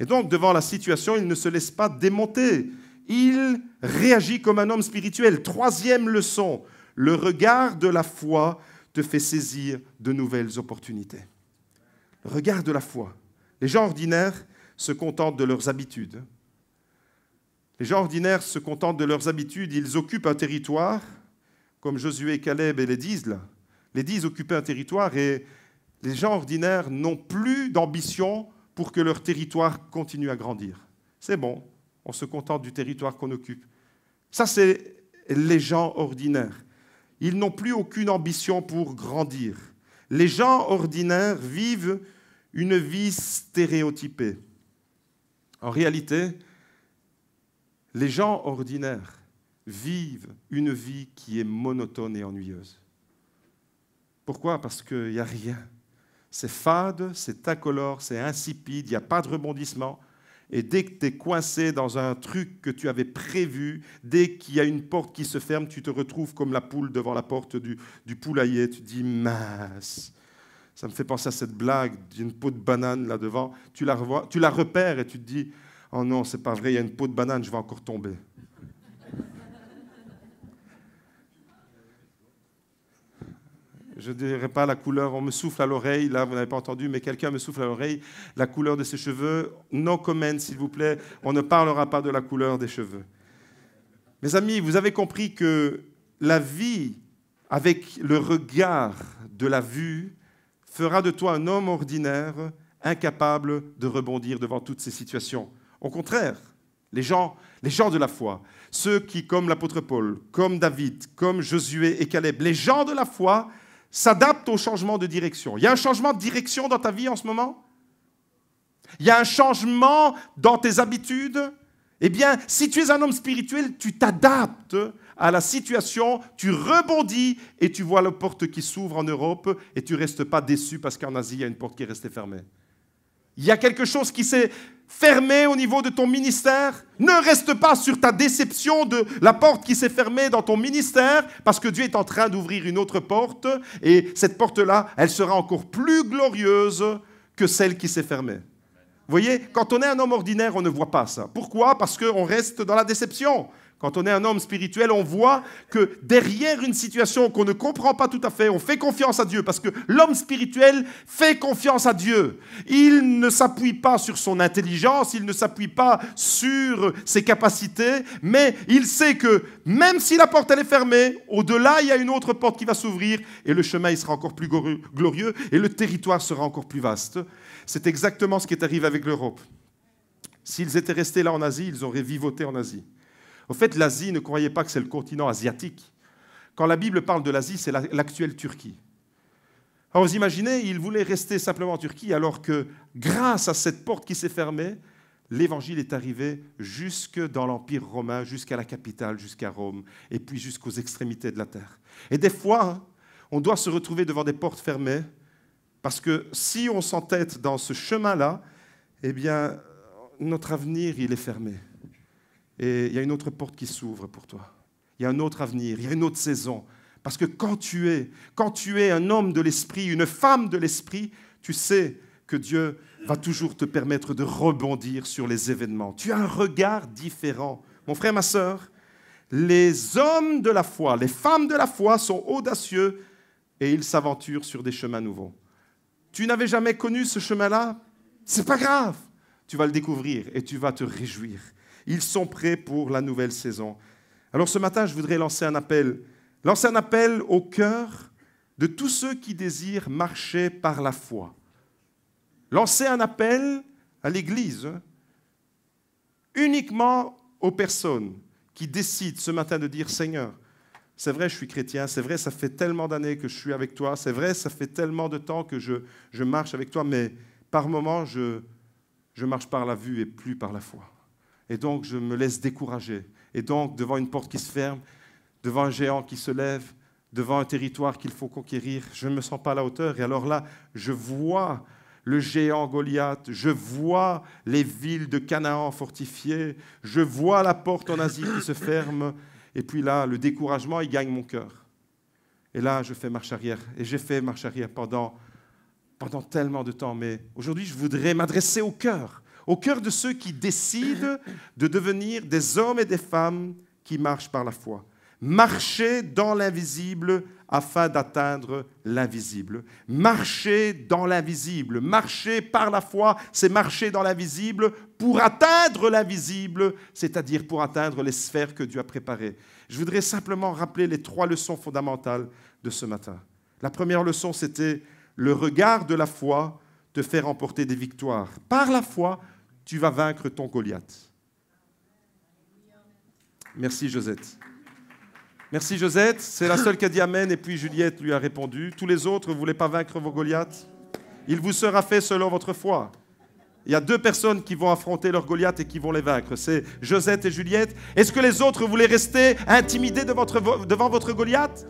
Et donc, devant la situation, il ne se laisse pas démonter. Il réagit comme un homme spirituel. Troisième leçon, le regard de la foi te fait saisir de nouvelles opportunités. Le regard de la foi. Les gens ordinaires se contentent de leurs habitudes. Les gens ordinaires se contentent de leurs habitudes, ils occupent un territoire, comme Josué, Caleb et les 10, là. Les 10 occupaient un territoire et les gens ordinaires n'ont plus d'ambition pour que leur territoire continue à grandir. C'est bon, on se contente du territoire qu'on occupe. Ça, c'est les gens ordinaires. Ils n'ont plus aucune ambition pour grandir. Les gens ordinaires vivent une vie stéréotypée. En réalité, les gens ordinaires vivent une vie qui est monotone et ennuyeuse. Pourquoi? Parce qu'il n'y a rien. C'est fade, c'est incolore, c'est insipide, il n'y a pas de rebondissement. Et dès que tu es coincé dans un truc que tu avais prévu, dès qu'il y a une porte qui se ferme, tu te retrouves comme la poule devant la porte du poulailler. Tu te dis, mince, ça me fait penser à cette blague d'une peau de banane là devant. Tu la revois, tu la repères et tu te dis, oh non, c'est pas vrai, il y a une peau de banane, je vais encore tomber. Je ne dirais pas la couleur, on me souffle à l'oreille, là vous n'avez pas entendu, mais quelqu'un me souffle à l'oreille, la couleur de ses cheveux, no comment s'il vous plaît, on ne parlera pas de la couleur des cheveux. Mes amis, vous avez compris que la vie avec le regard de la vue fera de toi un homme ordinaire, incapable de rebondir devant toutes ces situations. Au contraire, les gens de la foi, ceux qui, comme l'apôtre Paul, comme David, comme Josué et Caleb, les gens de la foi s'adaptent au changement de direction. Il y a un changement de direction dans ta vie en ce moment? Il y a un changement dans tes habitudes? Eh bien, si tu es un homme spirituel, tu t'adaptes à la situation, tu rebondis et tu vois la porte qui s'ouvre en Europe et tu ne restes pas déçu parce qu'en Asie, il y a une porte qui est restée fermée. Il y a quelque chose qui s'est fermé au niveau de ton ministère. Ne reste pas sur ta déception de la porte qui s'est fermée dans ton ministère parce que Dieu est en train d'ouvrir une autre porte et cette porte-là, elle sera encore plus glorieuse que celle qui s'est fermée. Vous voyez, quand on est un homme ordinaire, on ne voit pas ça. Pourquoi? Parce qu'on reste dans la déception. Quand on est un homme spirituel, on voit que derrière une situation qu'on ne comprend pas tout à fait, on fait confiance à Dieu parce que l'homme spirituel fait confiance à Dieu. Il ne s'appuie pas sur son intelligence, il ne s'appuie pas sur ses capacités, mais il sait que même si la porte elle est fermée, au-delà, il y a une autre porte qui va s'ouvrir et le chemin il sera encore plus glorieux et le territoire sera encore plus vaste. C'est exactement ce qui est arrivé avec l'Europe. S'ils étaient restés là en Asie, ils auraient vivoté en Asie. Au fait, l'Asie, ne croyez pas que c'est le continent asiatique. Quand la Bible parle de l'Asie, c'est l'actuelle Turquie. Alors vous imaginez, ils voulaient rester simplement en Turquie, alors que grâce à cette porte qui s'est fermée, l'Évangile est arrivé jusque dans l'Empire romain, jusqu'à la capitale, jusqu'à Rome, et puis jusqu'aux extrémités de la terre. Et des fois, on doit se retrouver devant des portes fermées, parce que si on s'entête dans ce chemin-là, eh bien, notre avenir, il est fermé. Et il y a une autre porte qui s'ouvre pour toi. Il y a un autre avenir, il y a une autre saison. Parce que quand tu es un homme de l'esprit, une femme de l'esprit, tu sais que Dieu va toujours te permettre de rebondir sur les événements. Tu as un regard différent. Mon frère, ma sœur, les hommes de la foi, les femmes de la foi sont audacieux et ils s'aventurent sur des chemins nouveaux. Tu n'avais jamais connu ce chemin-là? C'est pas grave. Tu vas le découvrir et tu vas te réjouir. Ils sont prêts pour la nouvelle saison. Alors ce matin, je voudrais lancer un appel au cœur de tous ceux qui désirent marcher par la foi. Lancer un appel à l'Église, uniquement aux personnes qui décident ce matin de dire « Seigneur, c'est vrai, je suis chrétien, c'est vrai, ça fait tellement d'années que je suis avec toi, c'est vrai, ça fait tellement de temps que je marche avec toi, mais par moments, je marche par la vue et plus par la foi. » Et donc, je me laisse décourager. Et donc, devant une porte qui se ferme, devant un géant qui se lève, devant un territoire qu'il faut conquérir, je ne me sens pas à la hauteur. Et alors là, je vois le géant Goliath, je vois les villes de Canaan fortifiées, je vois la porte en Asie qui se ferme. Et puis là, le découragement, il gagne mon cœur. Et là, je fais marche arrière. Et j'ai fait marche arrière pendant tellement de temps. Mais aujourd'hui, je voudrais m'adresser au cœur de ceux qui décident de devenir des hommes et des femmes qui marchent par la foi. Marcher dans l'invisible afin d'atteindre l'invisible. Marcher dans l'invisible. Marcher par la foi, c'est marcher dans l'invisible pour atteindre l'invisible, c'est-à-dire pour atteindre les sphères que Dieu a préparées. Je voudrais simplement rappeler les 3 leçons fondamentales de ce matin. La première leçon, c'était le regard de la foi te fait remporter des victoires. Par la foi, tu vas vaincre ton Goliath. Merci Josette. Merci Josette, c'est la seule qui a dit Amen et puis Juliette lui a répondu. Tous les autres, vous ne voulez pas vaincre vos Goliaths? Il vous sera fait selon votre foi. Il y a 2 personnes qui vont affronter leurs Goliaths et qui vont les vaincre. C'est Josette et Juliette. Est-ce que les autres voulaient rester intimidés devant votre Goliath?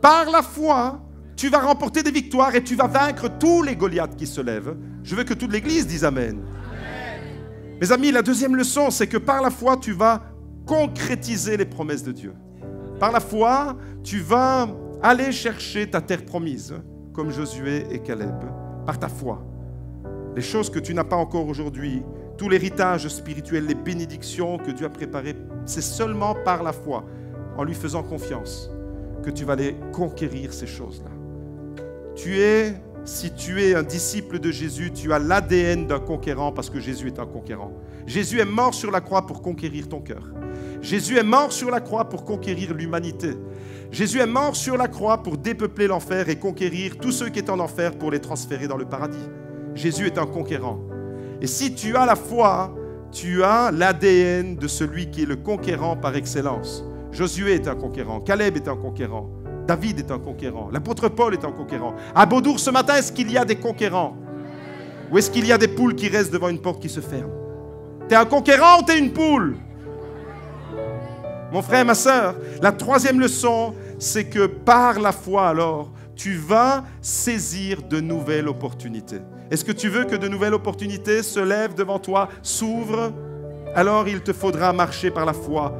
Par la foi, tu vas remporter des victoires et tu vas vaincre tous les Goliaths qui se lèvent. Je veux que toute l'Église dise Amen. Amen. Mes amis, la deuxième leçon, c'est que par la foi, tu vas concrétiser les promesses de Dieu. Par la foi, tu vas aller chercher ta terre promise, comme Josué et Caleb, par ta foi. Les choses que tu n'as pas encore aujourd'hui, tout l'héritage spirituel, les bénédictions que Dieu a préparées, c'est seulement par la foi, en lui faisant confiance, que tu vas aller conquérir ces choses-là. Si tu es un disciple de Jésus, tu as l'ADN d'un conquérant parce que Jésus est un conquérant. Jésus est mort sur la croix pour conquérir ton cœur. Jésus est mort sur la croix pour conquérir l'humanité. Jésus est mort sur la croix pour dépeupler l'enfer et conquérir tous ceux qui sont en enfer pour les transférer dans le paradis. Jésus est un conquérant. Et si tu as la foi, tu as l'ADN de celui qui est le conquérant par excellence. Josué est un conquérant, Caleb est un conquérant, David est un conquérant, l'apôtre Paul est un conquérant. À Beaudour ce matin, est-ce qu'il y a des conquérants? Ou est-ce qu'il y a des poules qui restent devant une porte qui se ferme? T'es un conquérant ou t'es une poule? Mon frère, ma sœur, la troisième leçon, c'est que par la foi alors, tu vas saisir de nouvelles opportunités. Est-ce que tu veux que de nouvelles opportunités se lèvent devant toi, s'ouvrent? Alors il te faudra marcher par la foi.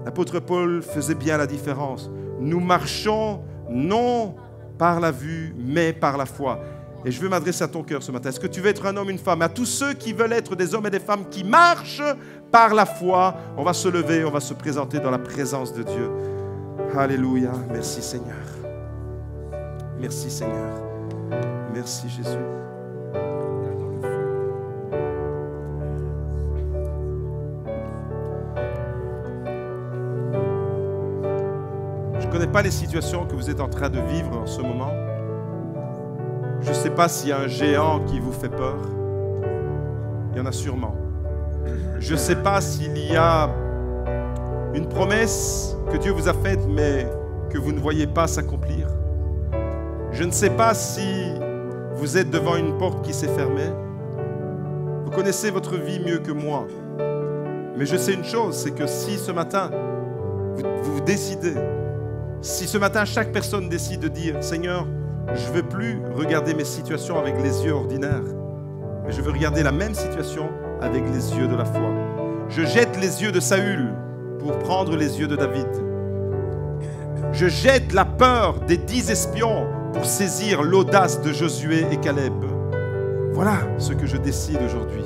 L'apôtre Paul faisait bien la différence. Nous marchons non par la vue, mais par la foi. Et je veux m'adresser à ton cœur ce matin. Est-ce que tu veux être un homme, une femme? À tous ceux qui veulent être des hommes et des femmes qui marchent par la foi, on va se lever, on va se présenter dans la présence de Dieu. Alléluia. Merci Seigneur. Merci Seigneur. Merci Jésus. Je ne connais pas les situations que vous êtes en train de vivre en ce moment. Je ne sais pas s'il y a un géant qui vous fait peur. Il y en a sûrement. Je ne sais pas s'il y a une promesse que Dieu vous a faite, mais que vous ne voyez pas s'accomplir. Je ne sais pas si vous êtes devant une porte qui s'est fermée. Vous connaissez votre vie mieux que moi. Mais je sais une chose, c'est que si ce matin, vous décidez, si ce matin, chaque personne décide de dire « Seigneur, je ne veux plus regarder mes situations avec les yeux ordinaires, mais je veux regarder la même situation avec les yeux de la foi. Je jette les yeux de Saül pour prendre les yeux de David. Je jette la peur des 10 espions pour saisir l'audace de Josué et Caleb. Voilà ce que je décide aujourd'hui.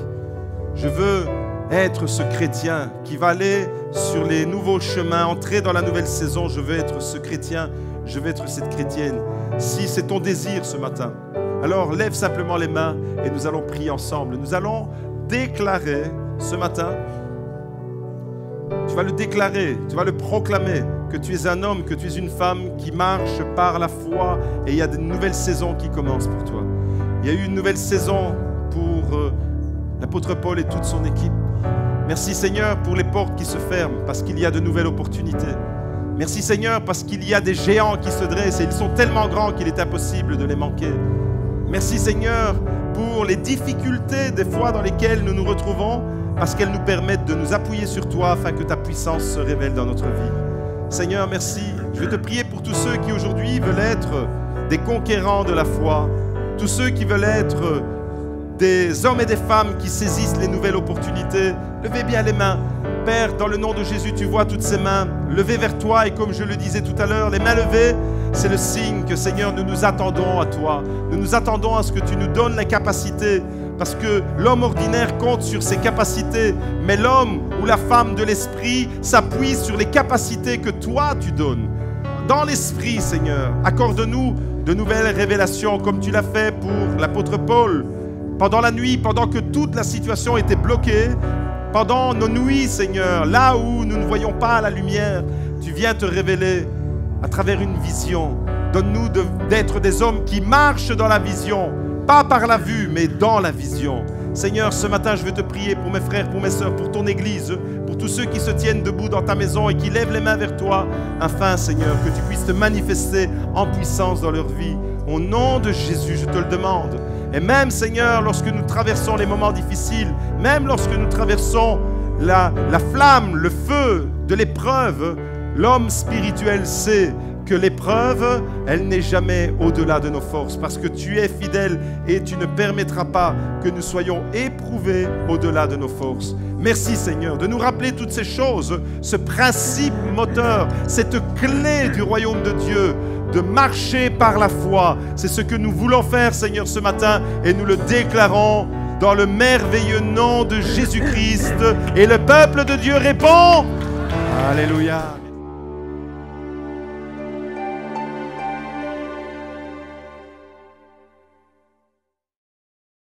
Je veux être ce chrétien qui va aller sur les nouveaux chemins, entrer dans la nouvelle saison. Je veux être ce chrétien, je veux être cette chrétienne. Si c'est ton désir ce matin, alors lève simplement les mains et nous allons prier ensemble. Nous allons déclarer ce matin, tu vas le déclarer, tu vas le proclamer, que tu es un homme, que tu es une femme qui marche par la foi et il y a de nouvelles saisons qui commencent pour toi. Il y a eu une nouvelle saison pour l'apôtre Paul et toute son équipe. Merci Seigneur pour les portes qui se ferment parce qu'il y a de nouvelles opportunités. Merci Seigneur parce qu'il y a des géants qui se dressent et ils sont tellement grands qu'il est impossible de les manquer. Merci Seigneur pour les difficultés des fois dans lesquelles nous nous retrouvons parce qu'elles nous permettent de nous appuyer sur toi afin que ta puissance se révèle dans notre vie. Seigneur, merci. Je vais te prier pour tous ceux qui aujourd'hui veulent être des conquérants de la foi, tous ceux qui veulent être des hommes et des femmes qui saisissent les nouvelles opportunités. Levez bien les mains. Père, dans le nom de Jésus, tu vois toutes ces mains levées vers toi et comme je le disais tout à l'heure, les mains levées, c'est le signe que Seigneur, nous nous attendons à toi. Nous nous attendons à ce que tu nous donnes la capacité parce que l'homme ordinaire compte sur ses capacités, mais l'homme ou la femme de l'esprit s'appuie sur les capacités que toi tu donnes. Dans l'esprit, Seigneur, accorde-nous de nouvelles révélations comme tu l'as fait pour l'apôtre Paul. Pendant la nuit, pendant que toute la situation était bloquée, pendant nos nuits, Seigneur, là où nous ne voyons pas la lumière, tu viens te révéler à travers une vision. Donne-nous d'être des hommes qui marchent dans la vision, pas par la vue, mais dans la vision. Seigneur, ce matin, je veux te prier pour mes frères, pour mes sœurs, pour ton Église, pour tous ceux qui se tiennent debout dans ta maison et qui lèvent les mains vers toi, afin, Seigneur, que tu puisses te manifester en puissance dans leur vie. Au nom de Jésus, je te le demande. Et même, Seigneur, lorsque nous traversons les moments difficiles, même lorsque nous traversons la flamme, le feu de l'épreuve, l'homme spirituel sait que l'épreuve, elle n'est jamais au-delà de nos forces, parce que tu es fidèle et tu ne permettras pas que nous soyons éprouvés au-delà de nos forces. Merci Seigneur de nous rappeler toutes ces choses, ce principe moteur, cette clé du royaume de Dieu, de marcher par la foi. C'est ce que nous voulons faire, Seigneur, ce matin, et nous le déclarons dans le merveilleux nom de Jésus-Christ. Et le peuple de Dieu répond, Alléluia.